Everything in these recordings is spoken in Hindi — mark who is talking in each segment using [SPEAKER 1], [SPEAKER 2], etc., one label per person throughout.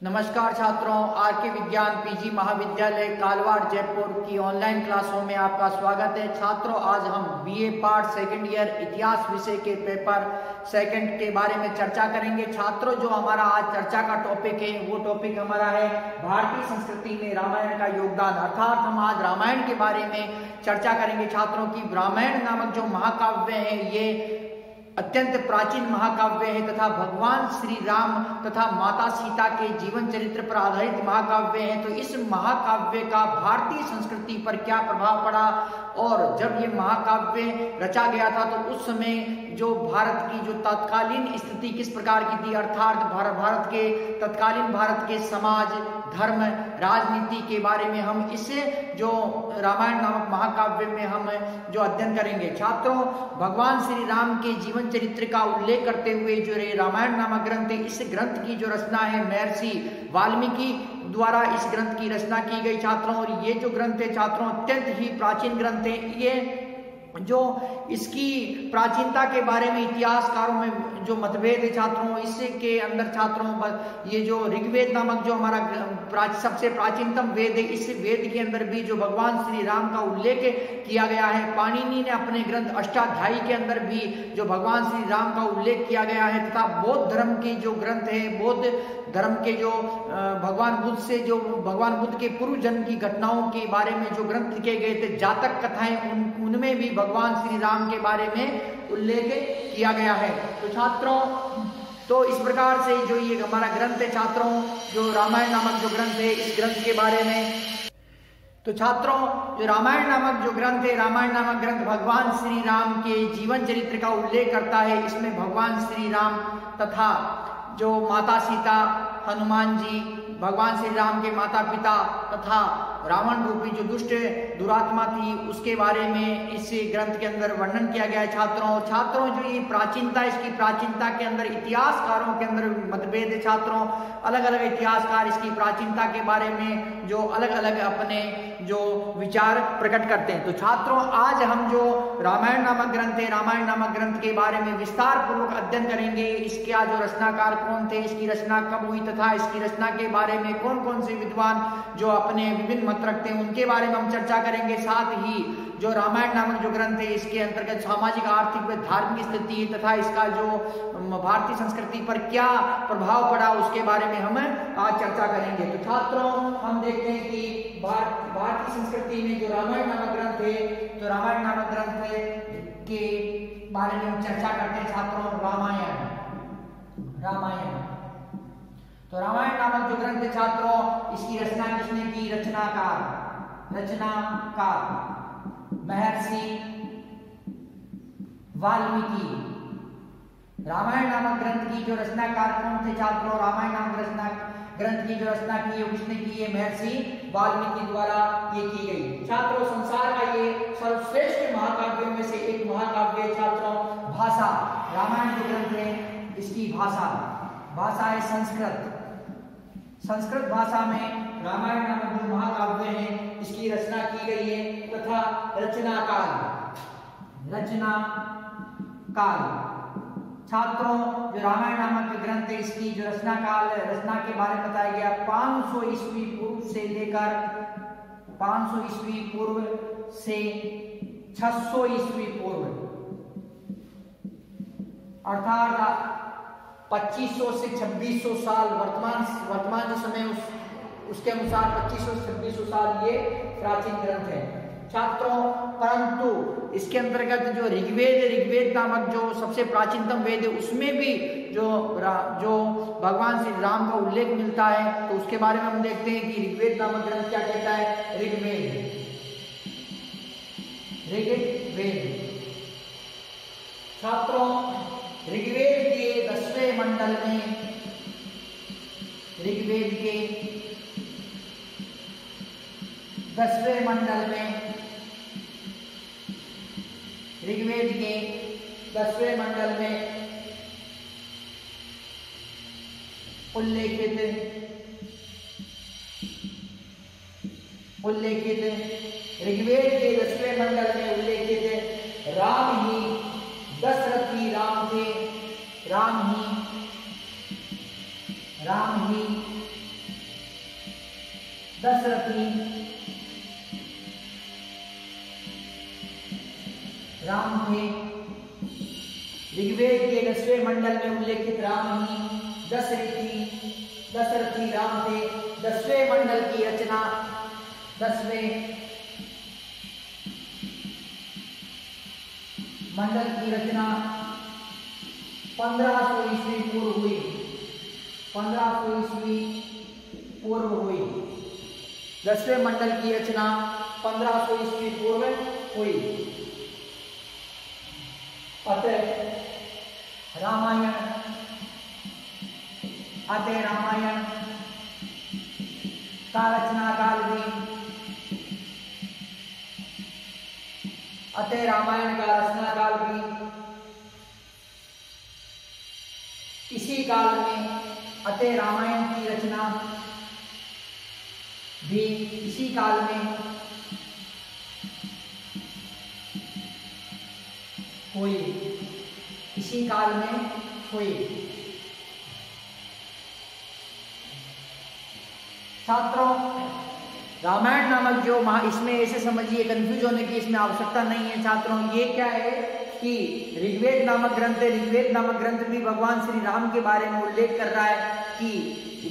[SPEAKER 1] नमस्कार छात्रों, आरके विज्ञान पीजी महाविद्यालय कालवाड़ जयपुर की ऑनलाइन क्लासों में आपका स्वागत है। छात्रों, आज हम बीए पार्ट सेकंड ईयर इतिहास विषय के पेपर सेकंड के बारे में चर्चा करेंगे। छात्रों, जो हमारा आज चर्चा का टॉपिक है वो टॉपिक हमारा है भारतीय संस्कृति में रामायण का योगदान, अर्थात हम आज रामायण के बारे में चर्चा करेंगे। छात्रों की रामायण नामक जो महाकाव्य है ये अत्यंत प्राचीन महाकाव्य है तथा भगवान श्री राम तथा माता सीता के जीवन चरित्र पर आधारित महाकाव्य है। तो इस महाकाव्य का भारतीय संस्कृति पर क्या प्रभाव पड़ा और जब ये महाकाव्य रचा गया था तो उस समय जो भारत की जो तत्कालीन स्थिति किस प्रकार की थी, अर्थात तत्कालीन भारत के समाज, धर्म, राजनीति के बारे में हम इस जो रामायण नामक महाकाव्य में हम जो अध्ययन करेंगे। छात्रों, भगवान श्री राम के जीवन चरित्र का उल्लेख करते हुए जो रामायण नामक ग्रंथ है, इस ग्रंथ की जो रचना है महर्षि वाल्मीकि द्वारा इस ग्रंथ की रचना की गई। छात्रों, और ये जो ग्रंथ है छात्रों अत्यंत ही प्राचीन ग्रंथ है। ये जो इसकी प्राचीनता के बारे में इतिहासकारों में जो मतभेद है छात्रों, इसके अंदर छात्रों ये जो ऋग्वेद नामक जो हमारा सबसे प्राचीनतम वेद है, इस वेद के अंदर भी जो भगवान श्री राम का उल्लेख किया गया है। पाणिनि ने अपने ग्रंथ अष्टाध्यायी के अंदर भी जो भगवान श्री राम का उल्लेख किया गया है तथा बौद्ध धर्म के जो ग्रंथ है, बौद्ध धर्म के जो भगवान बुद्ध के पूर्व जन्म की घटनाओं के बारे में जो ग्रंथ लिखे गए थे, जातक कथाएं, उनमें भी भगवान श्री राम के बारे में उल्लेख किया गया है। तो छात्रों, तो इस प्रकार से जो ये हमारा ग्रंथ है छात्रों, जो रामायण नामक जो ग्रंथ है, इस ग्रंथ के बारे में तो छात्रों जो रामायण नामक जो ग्रंथ है, रामायण नामक ग्रंथ भगवान श्री राम के जीवन चरित्र का उल्लेख करता है। इसमें भगवान श्री राम तथा जो माता सीता, हनुमान जी, भगवान श्री राम के माता पिता तथा रावण रूपी जो दुष्ट दुरात्मा थी उसके बारे में इस ग्रंथ के अंदर वर्णन किया गया है। छात्रों जो ये प्राचीनता, इसकी प्राचीनता के अंदर इतिहासकारों के अंदर मतभेद है। छात्रों, अलग अलग इतिहासकार इसकी प्राचीनता के बारे में जो अलग अलग अपने जो विचार प्रकट करते हैं। तो छात्रों, आज हम जो रामायण नामक ग्रंथ है, रामायण नामक ग्रंथ के बारे में विस्तार पूर्वक अध्ययन करेंगे। इसका जो रचनाकार कौन थे, इसकी रचना कब हुई तथा इसकी रचना के बारे में कौन कौन से विद्वान जो अपने विभिन्न मत रखते हैं उनके बारे में हम चर्चा करेंगे। साथ ही जो रामायण नामक जो ग्रंथ है इसके अंतर्गत सामाजिक, आर्थिक व धार्मिक स्थिति तथा इसका जो भारतीय संस्कृति पर क्या प्रभाव पड़ा उसके बारे में हम आज चर्चा करेंगे। तो छात्रों, हम देखते हैं कि भारतीय संस्कृति में जो रामायण नामक ग्रंथ है, तो रामायण नामक ग्रंथ के बारे में हम चर्चा करते हैं। छात्रों, रामायण तो रामायण नामक जो ग्रंथ है छात्रों, इसकी रचना किसने की? रचनाकार महर्षि वाल्मीकि। रामायण नामक ग्रंथ की जो रचनाकार कौन थे छात्रों? रामायण नामक ग्रंथ की जो रचना की है किसने की है? महर्षि वाल्मीकि द्वारा ये की गई। छात्रों, संसार का ये सर्वश्रेष्ठ महाकाव्यों में से एक महाकाव्य है छात्रों। भाषा, रामायण जो ग्रंथ है इसकी भाषा है संस्कृत भाषा में रामायण नामक जो महाकाव्य है इसकी रचना की गई है तथा रचनाकाल। छात्रों, जो रामायण नामक ग्रंथ है इसकी जो रचना के बारे में बताया गया 500 ईस्वी पूर्व से लेकर 500 ईस्वी पूर्व से 600 ईस्वी पूर्व, अर्थात 2500 से 2600 साल वर्तमान जो समय उसके अनुसार 2500 से 2600 साल ये प्राचीन ग्रंथ है छात्रों। परंतु इसके अंतर्गत जो ऋग्वेद नामक जो सबसे प्राचीनतम वेद है उसमें भी जो भगवान श्री राम का उल्लेख मिलता है। तो उसके बारे में हम देखते हैं कि ऋग्वेद नामक ग्रंथ क्या कहता है। ऋग्वेद छात्रों, ऋग्वेद के 10वें मंडल में ऋग्वेद के 10वें मंडल में उल्लेखित ऋग्वेद के 10वें मंडल में उल्लेखित राम ही दशरथी राम थे। राम ही दशरथी राम थे। ऋग्वेद के 10वें मंडल में उल्लेखित राम ही दशरथी राम थे। 10वें मंडल की रचना 10वें मंडल की रचना 1500 ईस्वी पूर्व हुई। 1500 ईस्वी पूर्व हुई। 10वें मंडल की रचना 1500 ईस्वी पूर्व हुई। अतः रामायण का रचना काल भी इसी काल में अतः रामायण की रचना भी इसी काल में हुई। छात्रों, रामायण नामक जो इसमें ऐसे समझिए, कंफ्यूज होने की इसमें आवश्यकता नहीं है छात्रों। ये क्या है कि ऋग्वेद नामक ग्रंथ है। ऋग्वेद नामक ग्रंथ भी भगवान श्री राम के बारे में उल्लेख कर रहा है कि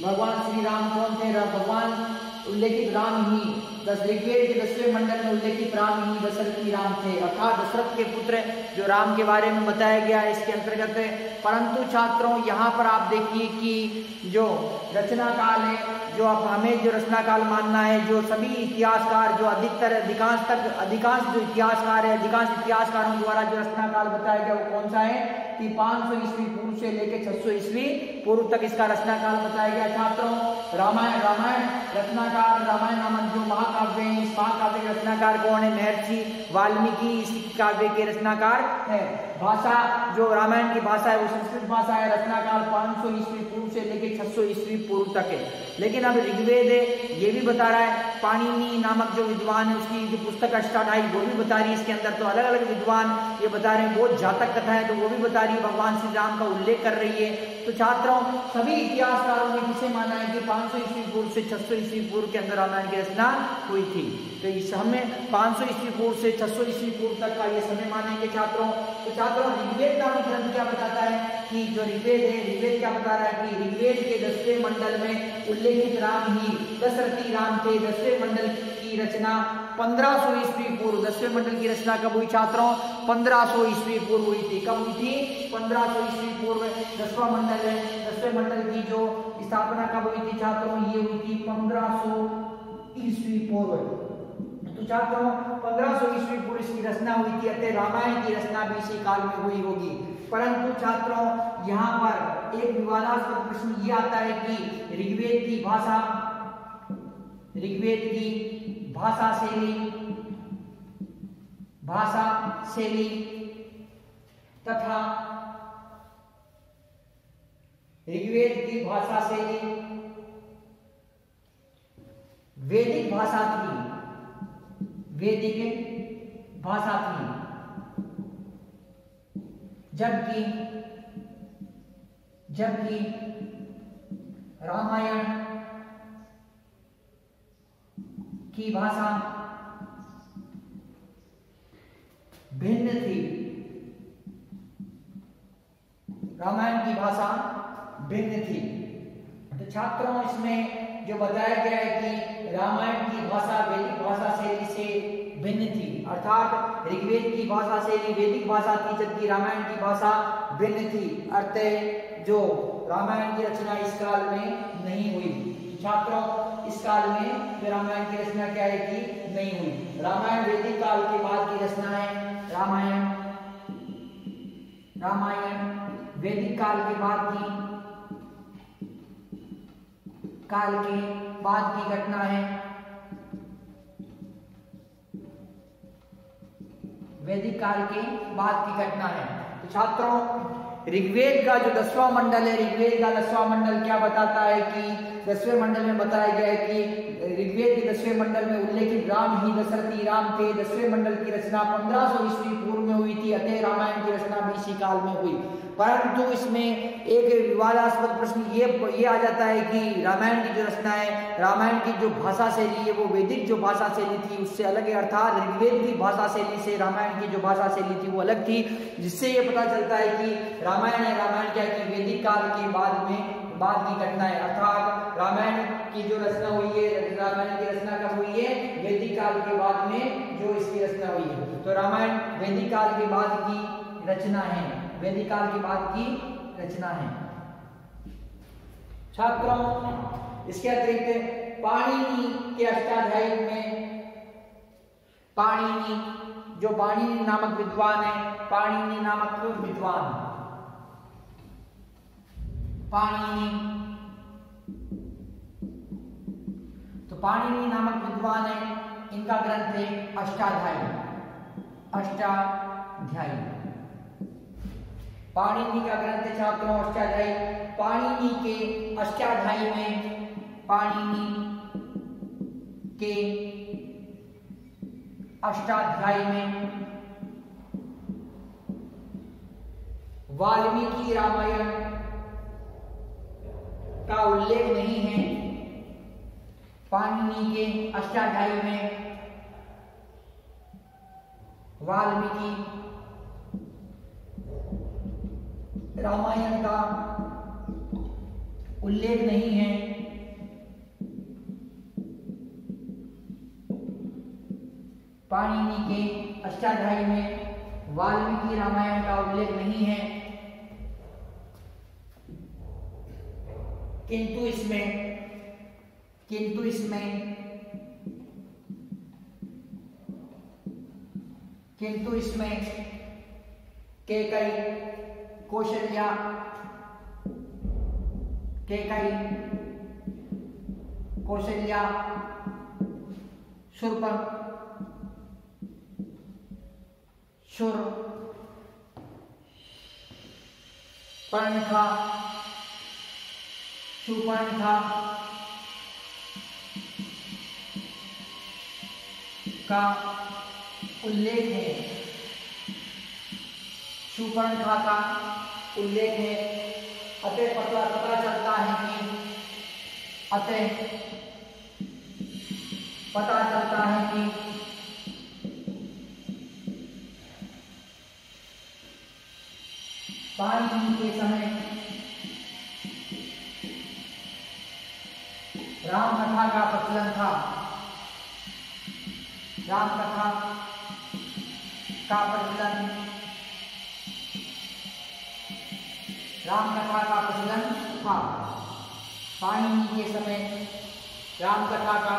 [SPEAKER 1] भगवान श्री राम कौन थे। भगवान उल्लेखित राम ही ऋग्वेद के 10वें मंडल में उल्लेखित राम ही दशरथी राम थे, अर्थात दशरथ के पुत्र जो राम के बारे में बताया गया है इसके अंतर्गत है। परंतु छात्रों, यहाँ पर आप देखिए कि जो रचना काल है, जो अब हमें जो रचना काल मानना है, जो सभी इतिहासकार जो अधिकांश जो इतिहासकार है, अधिकांश इतिहासकारों द्वारा जो रचना काल बताया गया वो कौन सा है कि 500 ईस्वी पूर्व से लेकर 600 ईस्वी पूर्व तक इसका रचना काल बताया गया। छात्रों, रामायण रचनाकार रामायण नामक जो महाकाव्य है, इस महाकाव्य के रचनाकार कौन है? महर्षि वाल्मीकि इस काव्य के रचनाकार है। भाषा, जो रामायण की भाषा है वो संस्कृत भाषा है। रचनाकाल 500 ईस्वी पूर्व से लेकर 600 ईस्वी पूर्व तक है। लेकिन अब ऋग्वेद है ये भी बता रहा है, पाणिनि नामक जो विद्वान है उसकी जो पुस्तक अष्टाध्यायी वो भी बता रही है। इसके अंदर तो अलग अलग विद्वान ये बता रहे हैं, बहुत जातक कथा है तो वो भी बता रही है, भगवान श्री राम का उल्लेख कर रही है। तो छात्रों, सभी इतिहासकारों ने किसे माना है कि 500 ईस्वी पूर्व से 600 ईस्वी पूर्व के अंदर रामायण की रचना हुई थी। तो इस हमें 500 ईस्वी पूर्व से 600 ईस्वी पूर्व तक का ये समय मानेंगे छात्रों। तो छात्रों, ऋग्वेद नामक ग्रंथ क्या बताता है कि जो ऋग्वेद है, ऋग्वेद क्या बता रहा है कि ऋग्वेद के 10वें मंडल में उल्लेखित राम ही दशरथी राम थे। 10वें मंडल की रचना 1500 ईस्वी पूर्व, 10वें मंडल की रचना कब हुई छात्रों? 1500 ईस्वी पूर्व हुई थी। कब हुई थी? 1500 ईस्वी पूर्व। 10वां मंडल है, 10वें मंडल की जो स्थापना कब हुई थी छात्रों? ये हुई थी 1500 ईस्वी पूर्व। तो छात्रों, 1500 ईस्वी पूर्व इसकी रचना हुई थी। अतः रामायण की रचना भी इसी काल में हुई होगी। परंतु छात्रों, यहाँ पर एक विवादास्पद प्रश्न ये आता है कि ऋग्वेद की भाषा शैली तथा ऋग्वेद की भाषा शैली वैदिक भाषा थी, जबकि रामायण की भाषा भिन्न थी। तो छात्रों, इसमें जो बताया गया है कि रामायण की भाषा वैदिक भाषा शैली से भिन्न थी, अर्थात ऋग्वेद की भाषा शैली वैदिक भाषा थी जबकि रामायण की भाषा भिन्न थी। अतः जो रामायण की रचना इस काल में नहीं हुई। छात्रों, इस काल में जो रामायण की रचना क्या है कि नहीं हुई। रामायण वैदिक काल के बाद की रचना है। रामायण वैदिक काल के बाद की घटना है। वैदिक काल के बाद की घटना है। तो छात्रों, ऋग्वेद का जो 10वां मंडल है, ऋग्वेद का 10वां मंडल क्या बताता है कि 10वें मंडल में बताया गया है कि ऋग्वेद के 10वें मंडल में उल्लेखित राम ही दशरथी राम थे। 10वें मंडल की रचना 1500 ईस्वी पूर्व में हुई थी, अतः रामायण की रचना भी इसी काल में हुई। परंतु इसमें एक विवादास्पद प्रश्न ये आ जाता है कि रामायण की जो रचना है, रामायण की जो भाषा शैली है वो वैदिक जो भाषा शैली थी उससे अलग है, अर्थात ऋग्वेद की भाषा शैली से रामायण की जो भाषा शैली थी वो अलग थी, जिससे ये पता चलता है कि रामायण है, रामायण क्या है कि वैदिक काल के बाद की घटना है, अर्थात रामायण की जो रचना हुई है, रामायण की रचना कब हुई है? वैदिक काल के बाद में जो इसकी रचना हुई है। तो रामायण वैदिक काल के बाद की रचना है, वैदिक काल के बाद की रचना है। छात्रों, इसके अतिरिक्त पाणिनि के अष्टाध्यायी में पाणिनि जो पाणिनि नामक विद्वान है, पाणिनि नामक विद्वान पाणिनि, तो पाणिनि नामक विद्वान है, इनका ग्रंथ है अष्टाध्यायी। अष्टाध्यायी पाणिनि का ग्रंथ है छात्रों अष्टाध्यायी। पाणिनि के अष्टाध्यायी में, पाणिनि के अष्टाध्यायी में वाल्मीकि रामायण का उल्लेख नहीं है। पाणिनि के अष्टाध्यायी में वाल्मीकि रामायण का उल्लेख नहीं है। पाणिनि के अष्टाध्यायी में वाल्मीकि रामायण का उल्लेख नहीं है, किंतु इसमें कैकेयी, कौशल्या, शूर्पणखा का उल्लेख है। शूर्पणखा का उल्लेख है। अतः पता चलता है कि पाणिनि के समय राम कथा का प्रचलन था। राम कथा का प्रचलन था। पाणिनि के समय राम कथा का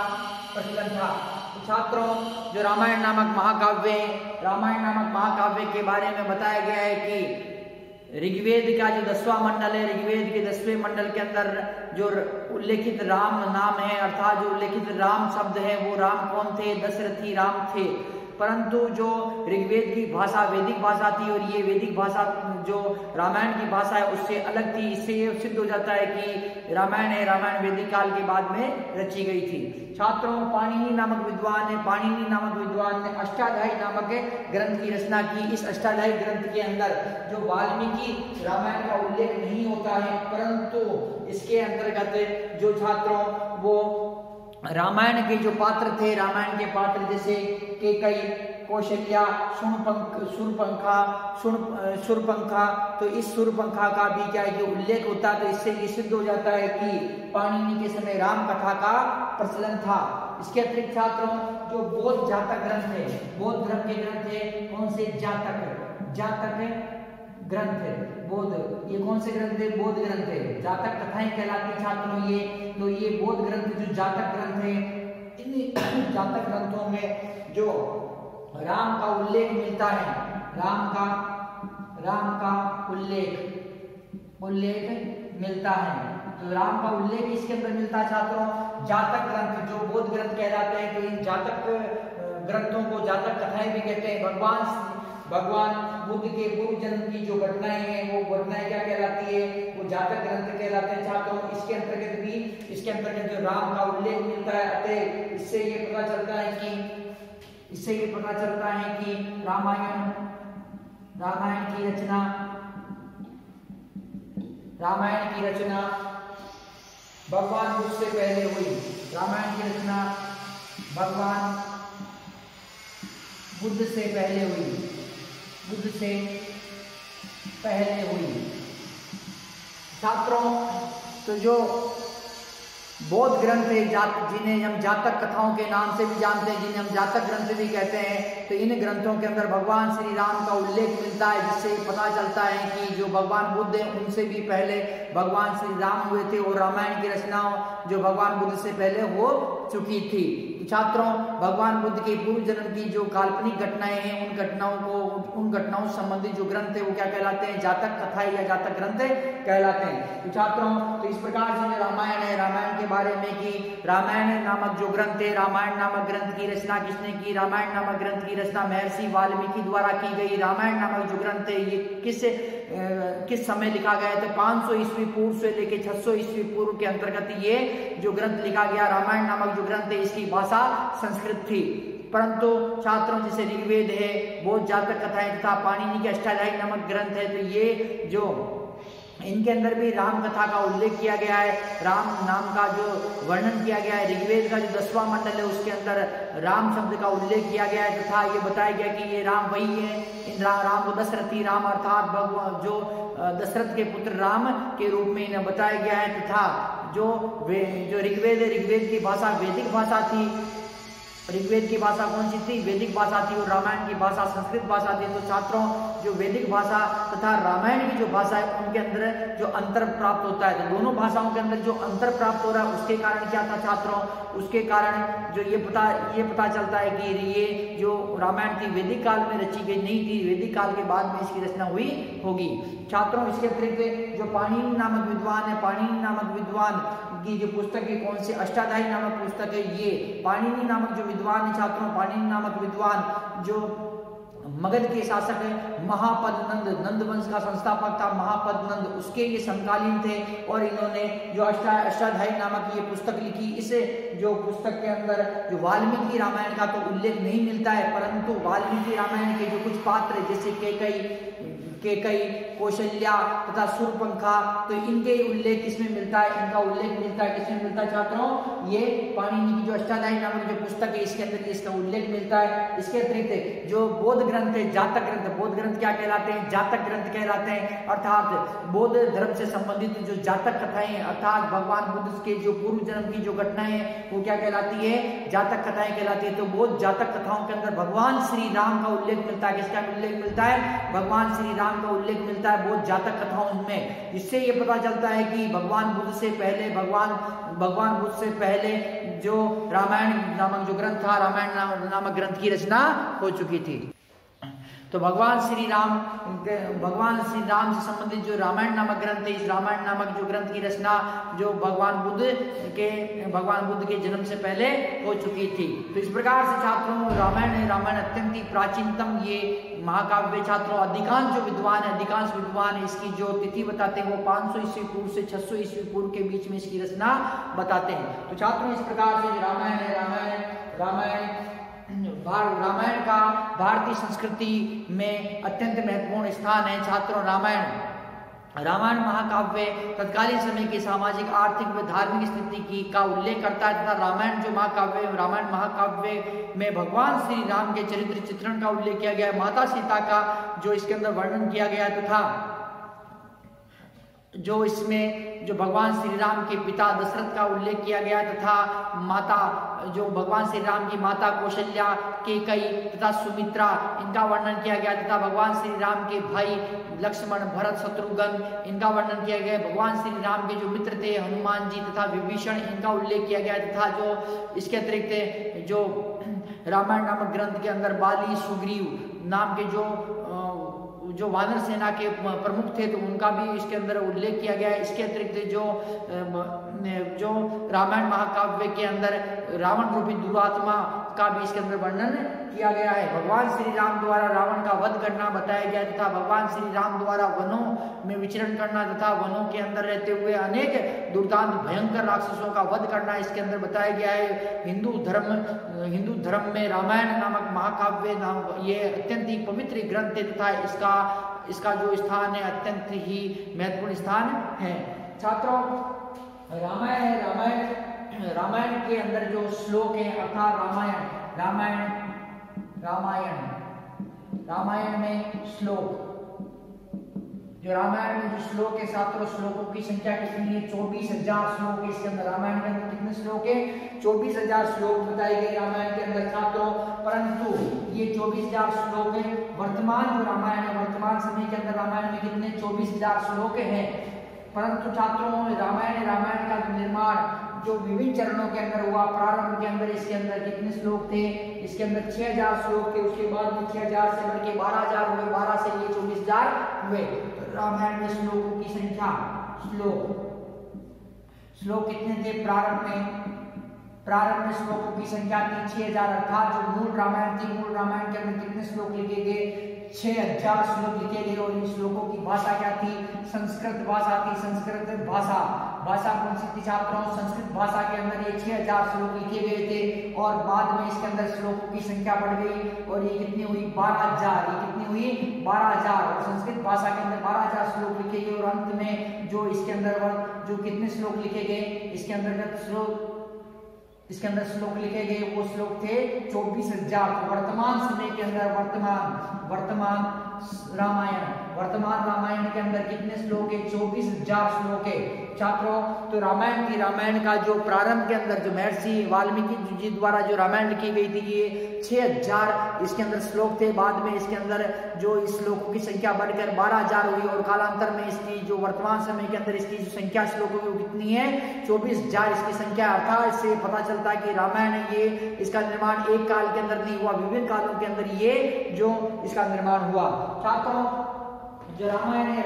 [SPEAKER 1] प्रचलन था। तो छात्रों, जो रामायण नामक महाकाव्य है, रामायण नामक महाकाव्य के बारे में बताया गया है कि ऋग्वेद का जो 10वां मंडल है, ऋग्वेद के 10वें मंडल के अंदर जो उल्लेखित राम नाम है, अर्थात जो उल्लेखित राम शब्द है, वो राम कौन थे? दशरथी राम थे। परंतु जो ऋग्वेद की भाषा वैदिक भाषा थी और ये वैदिक भाषा जो रामायण की भाषा है उससे अलग थी। इससे ये सिद्ध हो जाता है कि रामायण है, रामायण वैदिक काल के बाद में रची गई थी। छात्रों, पाणिनि नामक विद्वान ने अष्टाध्यायी नामक ग्रंथ की रचना की। इस अष्टाध्यायी ग्रंथ के अंदर जो वाल्मीकि रामायण का उल्लेख नहीं होता है, परंतु इसके अंतर्गत जो छात्रों वो रामायण के जो पात्र थे, रामायण के पात्र जैसे कैकेयी, कौशल्या, शूर्पणखा, तो इस शूर्पणखा का भी क्या है कि उल्लेख होता है। तो इससे ये सिद्ध हो जाता है कि पाणिनि के समय राम कथा का प्रचलन था। इसके अतिरिक्त छात्रों, जो बौद्ध जातक ग्रंथ है, बौद्ध धर्म के ग्रंथ है, कौन से? जातक ग्रंथ है, बौद्ध। ये कौन से ग्रंथ है? बौद्ध ग्रंथ है। जातक कथाएं कहलाती छात्रों ये। तो ये बौद्ध ग्रंथ जो जातक ग्रंथ है, इन जातक ग्रंथों में जो राम का उल्लेख मिलता है, राम का उल्लेख मिलता है। तो राम का उल्लेख इसके अंदर मिलता है छात्रों, जातक ग्रंथ जो बौद्ध ग्रंथ कहलाते हैं। तो इन जातक ग्रंथों को जातक कथाएं भी कहते हैं। भगवान बुद्ध के पूर्व जन्म की जो घटनाएं हैं वो घटनाएं क्या कहलाती है, वो जातक ग्रंथ कहलाते हैं छात्रों। इसके अंतर्गत जो राम का उल्लेख मिलता है, अतः इससे ये पता चलता है कि रामायण की रचना भगवान बुद्ध से पहले हुई। रामायण की रचना भगवान बुद्ध से पहले हुई छात्रों। तो जो बौद्ध ग्रंथ है, जिन्हें हम जातक कथाओं के नाम से भी जानते हैं, जिन्हें हम जातक ग्रंथ भी कहते हैं, तो इन ग्रंथों के अंदर भगवान श्री राम का उल्लेख मिलता है, जिससे पता चलता है कि जो भगवान बुद्ध हैं उनसे भी पहले भगवान श्री राम हुए थे और रामायण की रचना जो भगवान बुद्ध से पहले हो चुकी थी। छात्रों, भगवान बुद्ध के पूर्व जन्म की जो काल्पनिक घटनाएं हैं, उन घटनाओं से संबंधित जो ग्रंथ है वो क्या कहलाते हैं, जातक कथाएं या जातक ग्रंथ कहलाते हैं। तो छात्रों, तो इस प्रकार से रामायण है, रामायण के बारे में कि रामायण नामक जो ग्रंथ है, रामायण नामक ग्रंथ की रचना किसने की? रामायण नामक ग्रंथ की रचना महर्षि वाल्मीकि द्वारा की गई। रामायण नामक जो ग्रंथ है ये किस समय लिखा गया है? तो 500 ईस्वी पूर्व से लेकर 600 ईस्वी पूर्व के अंतर्गत ये जो ग्रंथ लिखा गया। रामायण नामक जो ग्रंथ है इसकी भाषा संस्कृत थी, परंतु छात्रों जैसे ऋग्वेद है, बौद्ध जातक कथाएं तथा पाणिनि के अष्टाध्यायी नामक ग्रंथ है, तो ये जो इनके अंदर भी राम कथा का उल्लेख किया गया है, राम नाम का जो वर्णन किया गया है। ऋग्वेद का जो 10वां मंडल है उसके अंदर राम शब्द का उल्लेख किया गया है तथा ये बताया गया कि ये राम वही है। इन राम को दशरथी राम अर्थात भगवान जो दशरथ के पुत्र राम के रूप में इन्हें बताया गया है तथा जो ऋग्वेद है, ऋग्वेद की भाषा वैदिक भाषा थी। ऋग्वेद की भाषा कौन सी थी? वैदिक भाषा थी और रामायण की भाषा संस्कृत भाषा थी। तो छात्रों, जो वैदिक भाषा तथा रामायण की जो भाषा है उनके अंदर जो अंतर प्राप्त होता है, तो दोनों भाषाओं के अंदर जो अंतर प्राप्त हो रहा है उसके कारण क्या था छात्रों? उसके कारण जो ये पता चलता है कि ये जो रामायण थी वैदिक काल में रची गई नहीं थी, वैदिक काल के बाद में इसकी रचना हुई होगी। छात्रों, इसके अतिरिक्त जो पाणिनि नामक विद्वान है, पाणिनि नामक विद्वान की जो पुस्तक है कौन सी? अष्टाध्यायी नामक पुस्तक है ये। पाणिनि नामक जो विद्वान है छात्रों, पाणिनि नामक विद्वान जो मगध के शासक है, महापद नंद वंश का संस्थापक था महापद नंद, उसके ये समकालीन थे और इन्होंने जो अष्टाध्यायी नामक ये पुस्तक लिखी। इस जो पुस्तक के अंदर जो वाल्मीकि रामायण का तो उल्लेख नहीं मिलता है, परंतु वाल्मीकि रामायण के जो कुछ पात्र जैसे केकई, कौशल्या तथा शूर्पणखा, तो इनके उल्लेख किसमें मिलता है? इनका उल्लेख मिलता है किसमें मिलता है छात्रों? ये पाणिनि की जो अष्टाध्यायी नामक जो पुस्तक है इसके अंदर इसका उल्लेख मिलता है। इसके अतिरिक्त जो बौद्ध ग्रंथ है, जातक ग्रंथ, बौद्ध ग्रंथ क्या कहलाते हैं? जातक ग्रंथ कहलाते हैं, अर्थात बौद्ध धर्म से संबंधित जो जातक कथाएं अर्थात भगवान बुद्ध के जो पूर्व जन्म की जो घटनाएं हैं वो क्या कहलाती है? जातक कथाएं कहलाती है। तो बौद्ध जातक कथाओं के अंदर भगवान श्री राम का उल्लेख मिलता है। किसका उल्लेख मिलता है? भगवान श्री राम का उल्लेख मिलता है बौद्ध जातक कथाओं में, जिससे ये पता चलता है कि भगवान बुद्ध से पहले जो रामायण नामक जो ग्रंथ था, रामायण नामक ग्रंथ की रचना हो चुकी थी। तो भगवान श्री राम से संबंधित जो रामायण नामक ग्रंथ है, इस रामायण नामक जो ग्रंथ की रचना जो भगवान बुद्ध के जन्म से पहले हो चुकी थी। तो इस प्रकार से छात्रों रामायण अत्यंत ही प्राचीनतम ये महाकाव्य छात्रों। अधिकांश विद्वान इसकी जो तिथि बताते हैं वो 500 ईस्वी पूर्व से 600 ईस्वी पूर्व के बीच में इसकी रचना बताते हैं। तो छात्रों, इस प्रकार से रामायण का भारतीय संस्कृति में अत्यंत महत्वपूर्ण स्थान है छात्रों। रामायण महाकाव्य तत्कालीन समय की सामाजिक, आर्थिक व धार्मिक स्थिति का उल्लेख करता है तथा रामायण महाकाव्य में भगवान श्री राम के चरित्र चित्रण का उल्लेख किया गया है। माता सीता का जो इसके अंदर वर्णन किया गया तथा जो इसमें जो भगवान श्री राम के पिता दशरथ का उल्लेख किया गया तथा माता जो भगवान श्री राम की माता कौशल्या, केकई तथा सुमित्रा इनका वर्णन किया गया तथा भगवान श्री राम के भाई लक्ष्मण, भरत, शत्रुघ्न इनका वर्णन किया गया। भगवान श्री राम के जो मित्र थे हनुमान जी तथा विभीषण इनका उल्लेख किया गया तथा जो इसके अतिरिक्त जो रामायण नामक ग्रंथ के अंदर बाली, सुग्रीव नाम के जो वानर सेना के प्रमुख थे तो उनका भी इसके अंदर उल्लेख किया गया है। इसके अतिरिक्त जो रामायण महाकाव्य के अंदर रावण रूपी दुरात्मा का भी इसके अंदर वर्णन किया गया है। भगवान श्री राम द्वारा रावण का वध करना बताया गया तथा भगवान श्री राम द्वारा वनों में विचरण करना तथा वनों के अंदर रहते हुए अनेक दुर्दांत भयंकर राक्षसों का वध करना इसके अंदर बताया गया है। हिंदू धर्म में रामायण नामक महाकाव्य ये अत्यंत ही पवित्र ग्रंथ है तथा इसका जो स्थान है अत्यंत ही महत्वपूर्ण स्थान है। छात्रों, रामायण के अंदर जो श्लोक है अर्थात रामायण में श्लोक, जो रामायण में जो श्लोक है छात्रों, श्लोकों की संख्या कितनी है? 24,000 श्लोक है इसके अंदर। रामायण के अंदर कितने श्लोक है? 24,000 श्लोक बताए गए रामायण के अंदर छात्रों। परंतु ये 24,000 श्लोक है वर्तमान जो रामायण है, वर्तमान समय के अंदर रामायण में कितने 24,000 श्लोक हैं। परंतु छात्रों रामायण का निर्माण जो विभिन्न चरणों के अंदर हुआ, प्रारंभ के अंदर इसके अंदर कितने श्लोक थे? इसके अंदर 6,000 श्लोक थे। उसके बाद में 6,000 से बढ़ के 12,000 हुए, 12 से ये 24,000 हुए। रामायण में श्लोकों की संख्या, श्लोक कितने थे? प्रारंभ में श्लोकों की संख्या थी 6,000 अर्थात जो मूल रामायण थी, मूल रामायण के अंदर कितने श्लोक लिखे गए? 6,000 श्लोक लिखे गए। और इन श्लोकों की भाषा क्या थी? संस्कृत भाषा थी। संस्कृत भाषा कौन सी थी छात्रों? संस्कृत भाषा के अंदर ये 6,000 श्लोक लिखे गए थे। और बाद में इसके अंदर श्लोकों की संख्या बढ़ गई और ये कितनी हुई? 12,000। ये कितनी हुई? 12,000। और संस्कृत भाषा के अंदर 12,000 श्लोक लिखे गए। और अंत में जो इसके अंदर जो कितने श्लोक लिखे गए? इसके अंदर श्लोक लिखे गए वो श्लोक थे 24,000। तो वर्तमान समय के अंदर वर्तमान रामायण के अंदर कितने श्लोक है? 24,000 श्लोक है छात्रों। तो रामायण का जो प्रारंभ के अंदर जो महर्षि वाल्मीकि जी द्वारा जो रामायण लिखी गई थी ये 6,000 इसके अंदर श्लोक थे। बाद में इसके अंदर जो इस श्लोकों की संख्या बढ़कर 12,000 हुई और कालांतर में इसकी जो वर्तमान समय के अंदर इसकी जो संख्या श्लोकों की वो कितनी है? 24,000 इसकी संख्या। अर्थात इससे पता चलता है कि रामायण ये इसका निर्माण एक काल के अंदर नहीं हुआ, विभिन्न कालों के अंदर ये जो इसका निर्माण हुआ। छात्रों, जो रामायण है,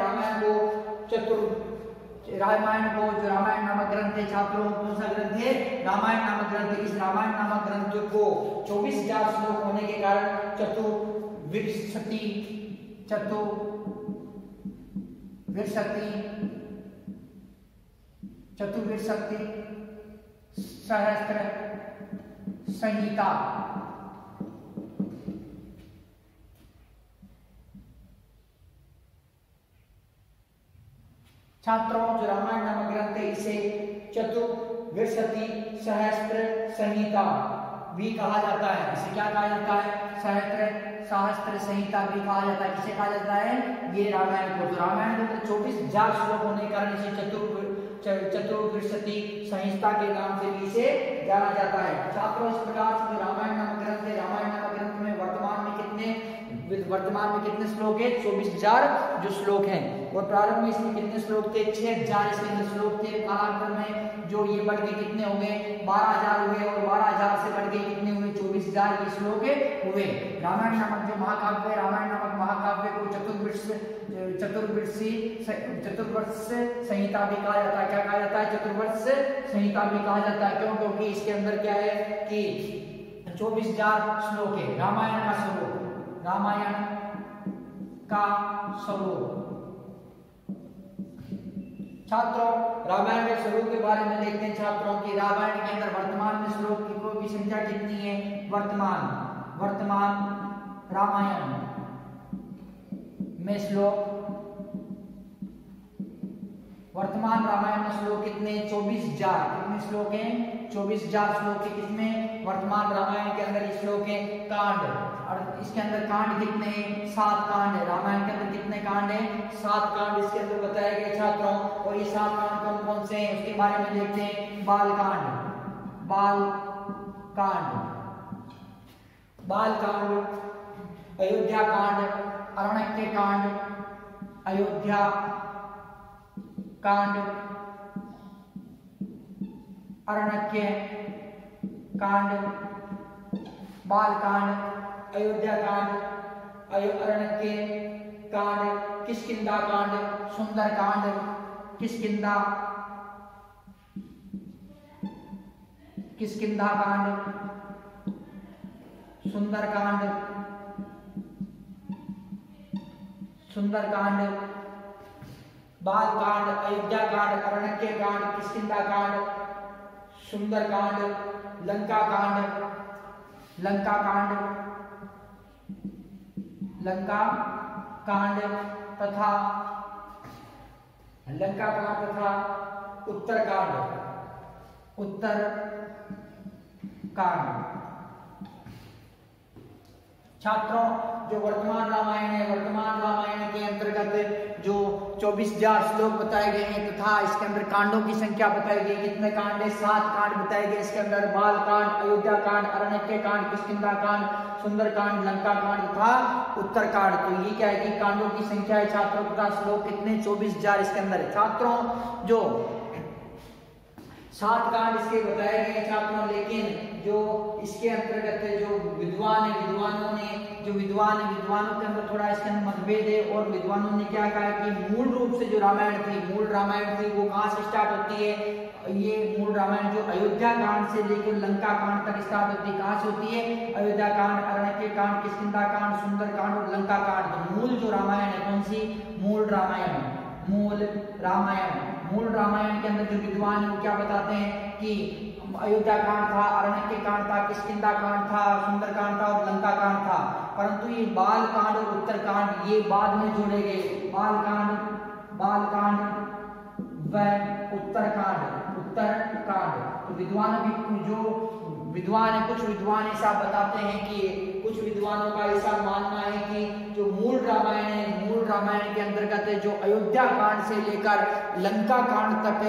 [SPEAKER 1] रामायण नामक ग्रंथ है छात्रों, कौन सा ग्रंथ है? रामायण नामक ग्रंथ। इस रामायण नामक ग्रंथ को 24,000 श्लोक होने के कारण चतुर्विंशति सहस्त्र संहिता छात्रों, जो रामायण नामक ग्रंथ है इसे चतुर्विंशति सहस्त्र संहिता भी कहा जाता है। इसे क्या कहा जाता है? सहस्त्र संहिता भी कहा जाता है। किसे कहा जाता है? ये रामायण को। तो रामायण के अंदर 24,000 श्लोक होने के कारण इसे चतुर्विंशति संहिता के नाम से भी इसे जाना जाता है। छात्रों, इस प्रकार से जो रामायण नामक ग्रंथ है, रामायण नामक ग्रंथ में वर्तमान में कितने श्लोक है? 24,000 जो श्लोक हैं। और प्रारंभ में इसमें कितने श्लोक थे? 6,000 इसके अंदर श्लोक थे। कालांतर में जो ये बढ़ के कितने हो गए? 12,000 हुए। और 12,000 से बढ़ के कितने हुए? 24,000 ये श्लोक हुए। रामायण नामक जो महाकाव्य, रामायण नामक महाकाव्य को चतुर्वर्ष संहिता भी कहा जाता है। क्या कहा जाता है? चतुर्वर्ष संहिता भी कहा जाता है। क्यों? क्योंकि इसके अंदर क्या है कि 24,000 श्लोक है। रामायण का स्वरूप छात्रों, रामायण के स्वरूप के बारे में देखते हैं छात्रों की। रामायण के अंदर वर्तमान में श्लोक की संख्या कितनी है? वर्तमान रामायण में श्लोक, वर्तमान रामायण में श्लोक कितने? 24,000। कितने श्लोक हैं? 24,000 श्लोक है। किसमें? वर्तमान रामायण के अंदर ये श्लोक है। कांड, और इसके अंदर कांड कितने हैं? 7 कांड है। रामायण के अंदर कितने कांड है? 7 कांड इसके अंदर बताए गए छात्रों। और ये 7 कांड कौन कौन से हैं उसके बारे में देखते हैं। बाल कांड, अयोध्या कांड, अरण्यके कांड, अयोध्या कांड, अरण्यके कांड, बाल कांड, अयोध्या कांड, अरण्यके कांड, किष्किंधा कांड, सुंदर कांड, किष्किंधा कांड, सुंदरकांड, सुंदरकांड, बालकांड, अयोध्याकांड, अरण्यकांड, किष्किंधाकांड, सुंदरकांड, लंकाकांड, लंकाकांड, लंकाकांड तथा लंकाकांड तथा उत्तरकांड, उत्तरकांड। छात्रों, जो वर्तमान रामायण है, वर्तमान रामायण के अंतर्गत जो 24,000 श्लोक बताए गए हैं तथा इसके अंदर कांडों की संख्या बताई गई। कितने कांड है? 7 कांड बताए गए इसके अंदर। बाल कांड, अयोध्या कांड, अरण्य कांड, किष्किंधा कांड, सुंदरकांड, लंका कांड तथा उत्तरकांड। तो ये क्या है कि कांडों की संख्या है छात्रों तथा श्लोक कितने? 24,000 इसके अंदर है। छात्रों, जो 7 कांड इसके बताए गए छात्रों, लेकिन जो इसके अंतर्गत जो विद्वान है, विद्वानों के अंदर थोड़ा इसके अंदर मतभेद है। और विद्वानों ने क्या कहा कि मूल रूप से जो रामायण थी, मूल रामायण थी वो कहाँ से स्टार्ट होती है? ये मूल रामायण जो अयोध्या कांड से लेकर लंका कांड तक स्टार्ट होती है। कहाँ से होती है? अयोध्या कांड, अरण्य कांड, किष्किंधा कांड, सुंदर कांड और लंका कांड। तो मूल जो रामायण है कौन सी? मूल रामायण। मूल रामायण के अंदर जो विद्वान है वो क्या बताते हैं कि अयोध्या कांड था, अरण्य कांड था, किष्किंधा कांड था, सुंदरकांड था और लंका कांड था। परंतु ये बाल कांड और उत्तरकांड ये बाद में जोड़े गए। बाल कांड व उत्तरकांड। तो विद्वान भी जो विद्वान है, कुछ विद्वान ऐसा बताते हैं कि कुछ विद्वानों का ऐसा मानना है कि जो मूल रामायण है, मूल रामायण के अंतर्गत जो अयोध्या कांड से लेकर लंका कांड तक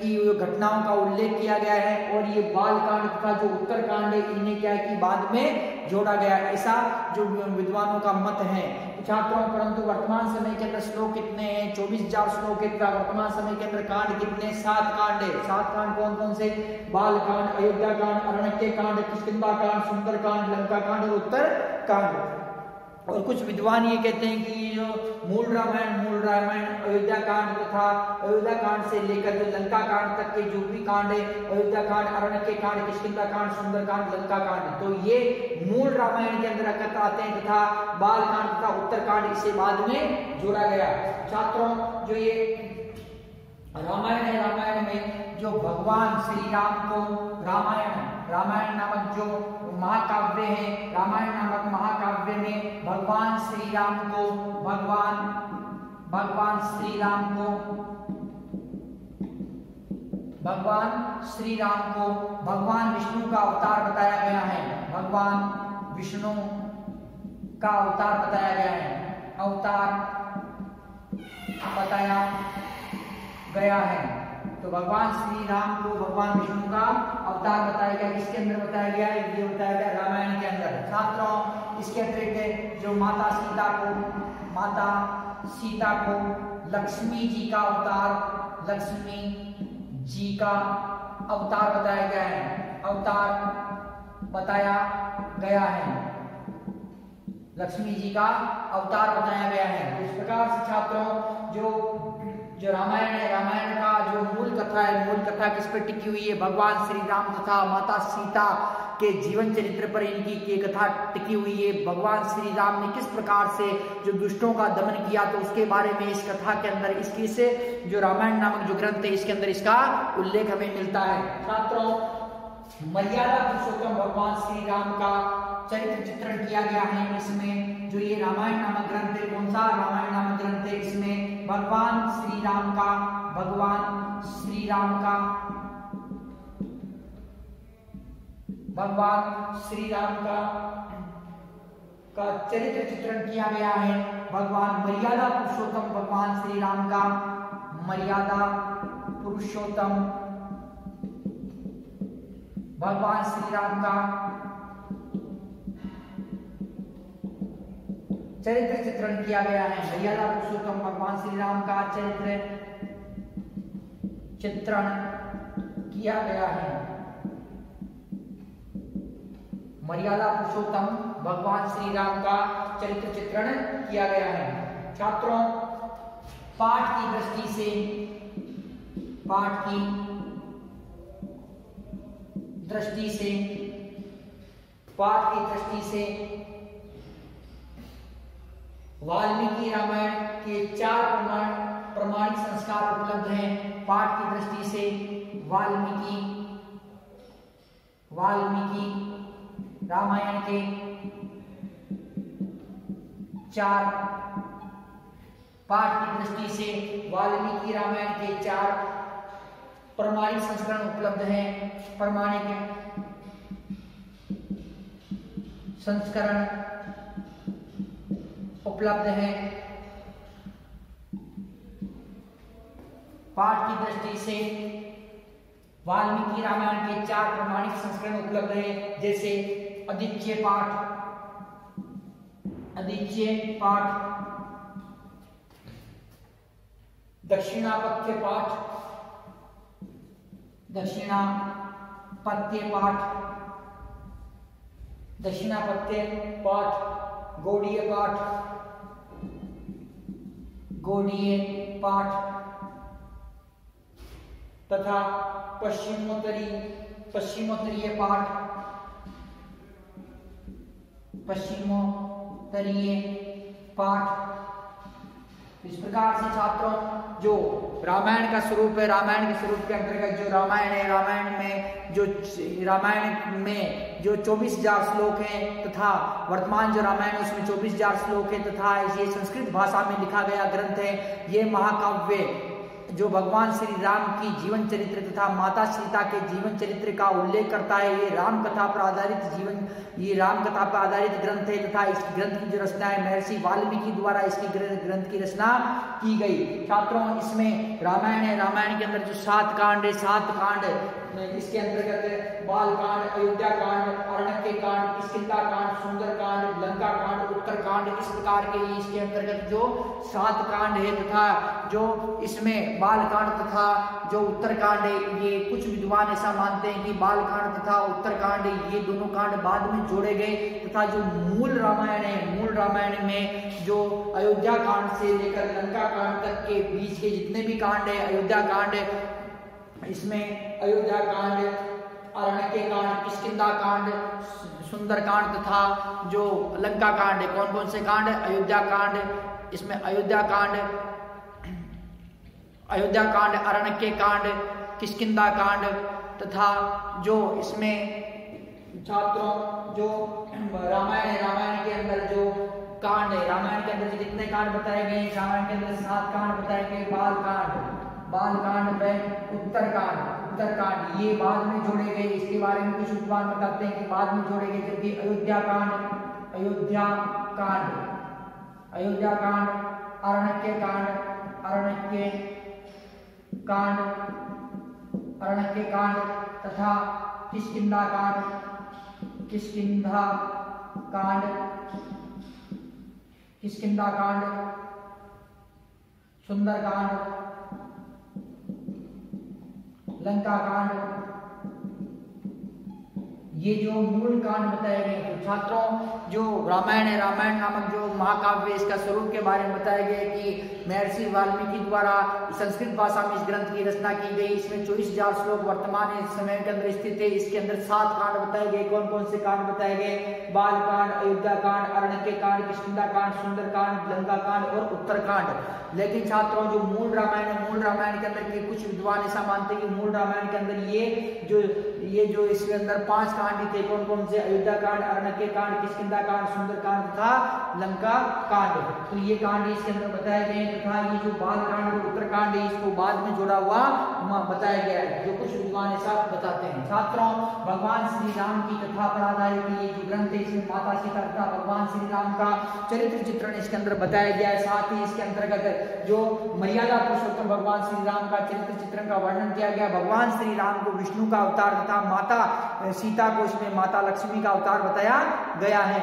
[SPEAKER 1] की घटनाओं का उल्लेख किया गया है और ये बाल कांड का जो उत्तरकांड है इन्हें क्या है कि बाद में जोड़ा गया। ऐसा जो विद्वानों का मत है छात्रों। परंतु वर्तमान समय के अंदर श्लोक कितने हैं? 24,000 श्लोक है। वर्तमान समय के अंदर कांड कितने? 7 कांड है। 7 कांड कौन कौन से? बाल कांड, अयोध्या कांड, अरण्य कांड, किष्किंधा कांड, सुंदरकांड, लंका कांड और उत्तरकांड। और कुछ विद्वान ये कहते हैं कि जो मूल रामायण अयोध्या कांड तथा अयोध्या कांड से लेकर जो लंका कांड तक के जो भी कांड है, अयोध्या कांड, अरण्य कांड, किष्किंधा कांड, सुंदरकांड, लंका कांड, तो ये मूल रामायण के अंदर एकत्र आते हैं तथा बाल कांड तथा उत्तरकांड इसे बाद में जोड़ा गया। छात्रों, जो ये रामायण है, रामायण में जो भगवान श्री राम को रामायण नामक जो महाकाव्य है, रामायण नामक महाकाव्य में भगवान श्री राम को भगवान विष्णु का अवतार बताया गया है। भगवान विष्णु का अवतार बताया गया है। तो भगवान श्री राम को भगवान विष्णु का अवतार बताया गया। किसके अंदर बताया गया है? ये बताया गया रामायण के अंदर। छात्रों, इसके अतिरिक्त जो माता सीता को लक्ष्मी जी का अवतार बताया गया है। लक्ष्मी जी का अवतार बताया गया है। इस प्रकार से छात्रों, जो रामायण है, रामायण का जो मूल कथा किस पर टिकी हुई है? भगवान श्री राम तथा माता सीता के जीवन चरित्र पर इनकी कथा टिकी हुई है। भगवान श्री राम ने किस प्रकार से जो दुष्टों का दमन किया, तो उसके बारे में इस कथा के अंदर इसकी से जो रामायण नामक जो ग्रंथ है इसके अंदर इसका उल्लेख हमें मिलता है। छात्रों, मर्यादा पुरुषोत्तम भगवान श्री राम का चरित्र चित्रण किया गया है इसमें। जो ये रामायण नामक ग्रंथ है, कौन सा रामायण नामक ग्रंथ है? इसमें भगवान श्री राम का चरित्र चित्रण किया गया है। भगवान मर्यादा पुरुषोत्तम भगवान श्री राम का चरित्र चित्रण किया गया है। मर्यादा पुरुषोत्तम भगवान श्री राम का चरित्र चित्रण किया गया है। मर्यादा पुरुषोत्तम भगवान श्री राम का चरित्र चित्रण किया गया है। छात्रों, पाठ की दृष्टि से पाठ की दृष्टि से वाल्मीकि रामायण के 4 प्रमाणिक संस्कार उपलब्ध हैं। पाठ की दृष्टि से वाल्मीकि रामायण के 4 पाठ की दृष्टि से वाल्मीकि रामायण के 4 प्रमाणिक संस्करण उपलब्ध हैं। प्रमाणिक संस्करण उपलब्ध है। पाठ की दृष्टि से वाल्मीकि रामायण के 4 प्रमाणिक संस्करण उपलब्ध है, जैसे अदिच्य पाठ, दक्षिणापत्य पाठ, गौड़ीय पाठ तथा पश्चिमोत्तरीय पाठ। इस प्रकार से छात्रों जो रामायण का स्वरूप है, रामायण के स्वरूप के अंतर्गत जो रामायण है, रामायण में जो 24,000 श्लोक हैं तथा वर्तमान जो रामायण है उसमें 24,000 श्लोक है तथा ये संस्कृत भाषा में लिखा गया ग्रंथ है। ये महाकाव्य जो भगवान श्री राम की जीवन चरित्र तथा माता सीता के जीवन चरित्र का उल्लेख करता है। ये राम कथा पर आधारित ग्रंथ है तथा इस ग्रंथ की जो रचना है महर्षि वाल्मीकि द्वारा इसकी ग्रंथ की रचना की गई। छात्रों इसमें रामायण है, रामायण के अंदर जो 7 कांड है, 7 कांड इसके अंतर्गत बाल कांड, अयोध्या कांड, अरण्यके कांड, किष्किंधा कांड, सुंदर कांड, लंका कांड, उत्तर कांड, इस प्रकार के इसके अंतर्गत जो 7 कांड है तथा जो इसमें बाल कांड तथा जो उत्तर कांड है, ये कुछ विद्वान ऐसा मानते हैं कि बाल कांड तथा उत्तर कांड ये दोनों कांड बाद में जोड़े गए तथा जो मूल रामायण में जो अयोध्या कांड से लेकर लंका कांड तक के बीच के जितने भी कांड है, अयोध्या कांड इसमें अयोध्या कांड, अरण्यके कांड, किष्किंधा कांड, सुंदर कांड तथा जो लंका कांड है। कौन कौन से कांड? अयोध्या कांड, इसमें अयोध्या कांड, अरण्यके कांड, किष्किंधा कांड तथा जो इसमें छात्रों जो रामायण है, रामायण के अंदर जो कांड है, रामायण के अंदर जितने कांड बताए गए, रामायण के अंदर 7 कांड बताए गए। बाल कांड व उत्तर कांड ये बाद में जोड़े गए। इसके बारे में कुछ विद्वान बताते हैं कि बाद में जोड़े गए, जबकि अयोध्या कांड, अरण्यके कांड तथा किष्किंधा कांड, सुंदर कांड, लंका कांड, ये जो मूल कांड बताए गए। तो छात्रों जो रामायण है, रामायण नामक जो महाकाव्य इसका स्वरूप के बारे में बताया गया कि महर्षि वाल्मीकि द्वारा संस्कृत भाषा में इस ग्रंथ की रचना की गई। इसमें 24,000 श्लोक वर्तमान समय के अंदर स्थित है। इसके अंदर 7 कांड बताए गए। कौन कौन से कांड बताए गए? बाल कांड, अयोध्या कांड, अरण्यके कांड, किष्किंधा कांड, सुंदर कांड, लंका कांड और उत्तर कांड। लेकिन छात्रों जो मूल रामायण है, मूल रामायण के अंदर के कुछ विद्वान ऐसा मानते हैं कि मूल रामायण के अंदर ये जो इसके अंदर 5 कांड थे। कौन कौन से? अयोध्या कांड, अरण्यके कांड, किष्किंधा कांड, सुंदर कांड तथा लंका कांड। तो ये कांड इसके अंदर बताए गए तथा ये जो बाल कांड और उत्तर कांड है इसको बाद में जोड़ा हुआ बताया गया है, जो कुछ विद्वान ऐसा बताते हैं। छात्रों भगवान श्री राम की कथा पर आधारित ये जो ग्रंथ है इसमें माता सीता तथा भगवान श्री राम का चरित्र चित्रण इसके अंदर बताया गया है। साथ ही इसके अंतर्गत जो मर्यादा पुरुषोत्तम भगवान श्री राम का चरित्र चित्रण का वर्णन किया गया। भगवान श्री राम को विष्णु का अवतार तथा माता सीता को इसमें माता लक्ष्मी का अवतार बताया गया है।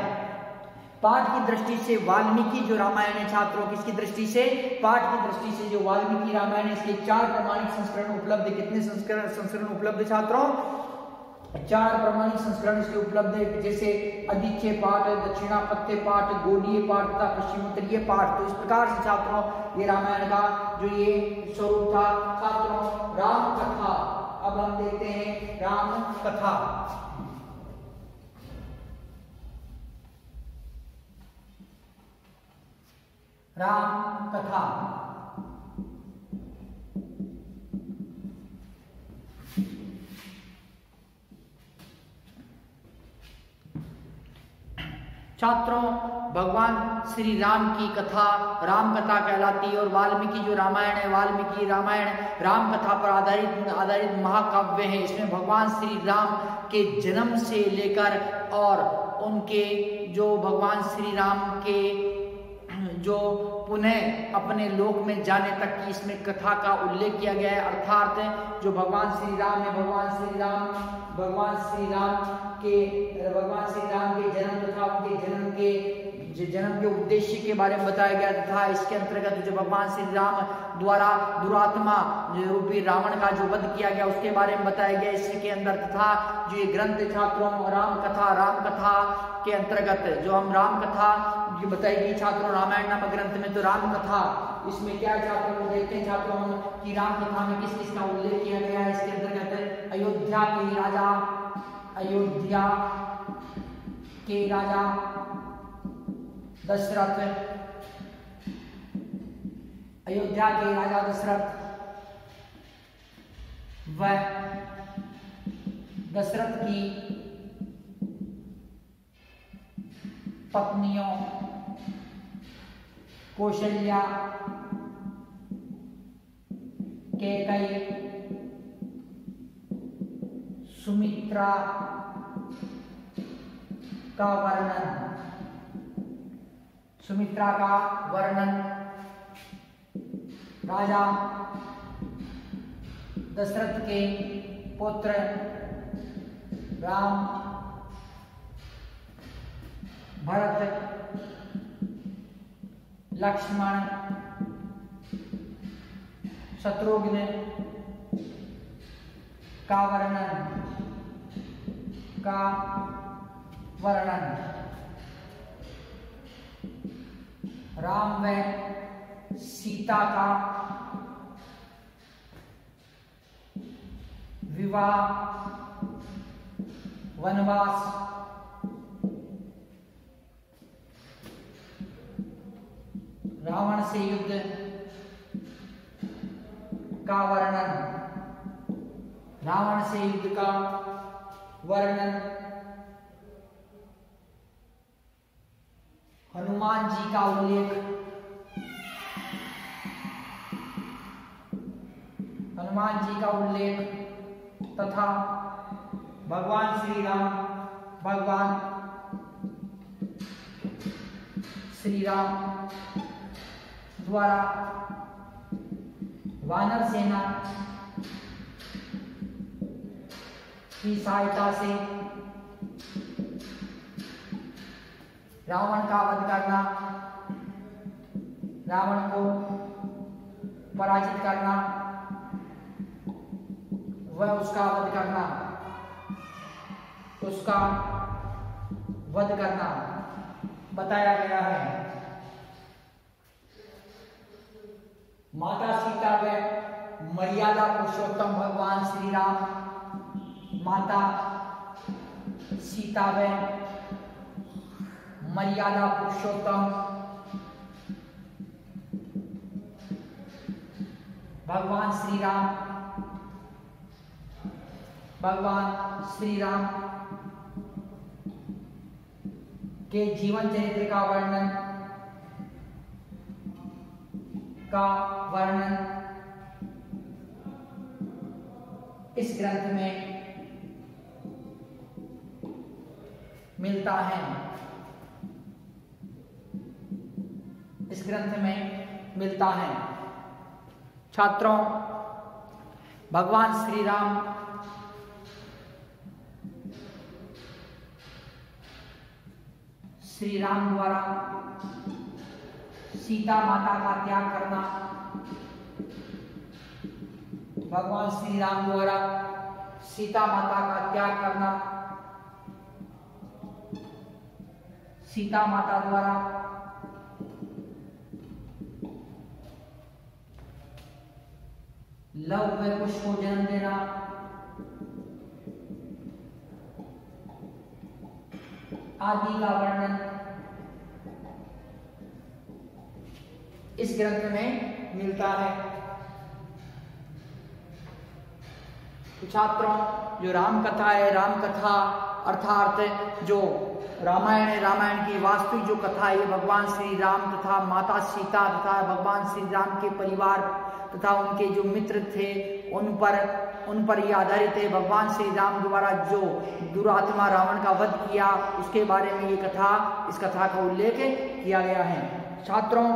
[SPEAKER 1] पाठ की दृष्टि से वाल्मीकि जो रामायण है छात्रों, किसकी दृष्टि से? पाठ की दृष्टि से जो वाल्मीकि रामायण है इसके 4 प्रमाणिक संस्करण उपलब्ध है। कितने संस्करण उपलब्ध छात्रों? 4 प्रमाणिक संस्करण इसके उपलब्ध है, जैसे अदिच्य पाठ, दक्षिणापत्य पाठ, गौड़ीय पाठ तथा पश्चिमोत्तरीय पाठ। तो इस प्रकार से छात्रों ये रामायण का जो ये स्वरूप था। छात्रों राम कथा, अब हम देखते हैं राम कथा। राम कथा। छात्रों, भगवान श्री राम की कथा राम कथा कहलाती है और वाल्मीकि जो रामायण है, वाल्मीकि रामायण राम कथा पर आधारित महाकाव्य है। इसमें भगवान श्री राम के जन्म से लेकर और उनके जो भगवान श्री राम के जो पुनः अपने लोक में जाने तक की इसमें कथा का उल्लेख किया गया है। अर्थात जो भगवान श्री राम है, भगवान श्री राम के जन्म तथा उनके जन्म के उद्देश्य के बारे में बताया गया तथा इसके अंतर्गत जो भगवान श्री राम द्वारा दुरात्मा रूपी रावण का जो वध किया गया उसके बारे में बताया गया इसके अंदर। तथा जो ये ग्रंथ छात्रों राम कथा के अंतर्गत जो हम राम कथा बताई गई छात्रों रामायण नामक ग्रंथ में, तो राम कथा इसमें क्या है छात्रों, देखते हैं छात्रों हम कि राम कथा में किस किस का उल्लेख किया गया है। इसके अंतर्गत अयोध्या के राजा दशरथ, व दशरथ की पत्नियों कौशल्या, कैकेयी, सुमित्रा का वर्णन राजा दशरथ के पुत्र राम, भरत, लक्ष्मण, शत्रुघ्न का वर्णन राम व सीता का विवाह, वनवास, रावण से युद्ध का वर्णन, हनुमान जी का उल्लेख तथा भगवान श्री राम द्वारा वानर सेना की सहायता से रावण का वध करना, रावण को पराजित करना व उसका वध करना बताया गया है। माता सीता व मर्यादा पुरुषोत्तम भगवान श्री राम, माता सीता व मर्यादा पुरुषोत्तम भगवान श्री राम के जीवन चरित्र का वर्णन इस ग्रंथ में मिलता है। छात्रों, भगवान श्री राम द्वारा सीता माता का त्याग करना, भगवान श्री राम द्वारा सीता माता का त्याग करना, सीता माता द्वारा लव व कुश को जन्म देना, आदि का वर्णन इस ग्रंथ में मिलता है। तो छात्रों, जो राम कथा है, राम कथा अर्थात जो रामायण है, रामायण की वास्तविक जो कथा है, भगवान श्री राम तथा माता सीता तथा भगवान श्री राम के परिवार तथा उनके जो मित्र थे उन पर ये आधारित है। भगवान श्री राम द्वारा जो दुरात्मा रावण का वध किया उसके बारे में ये कथा, इस कथा का उल्लेख किया गया है। छात्रों,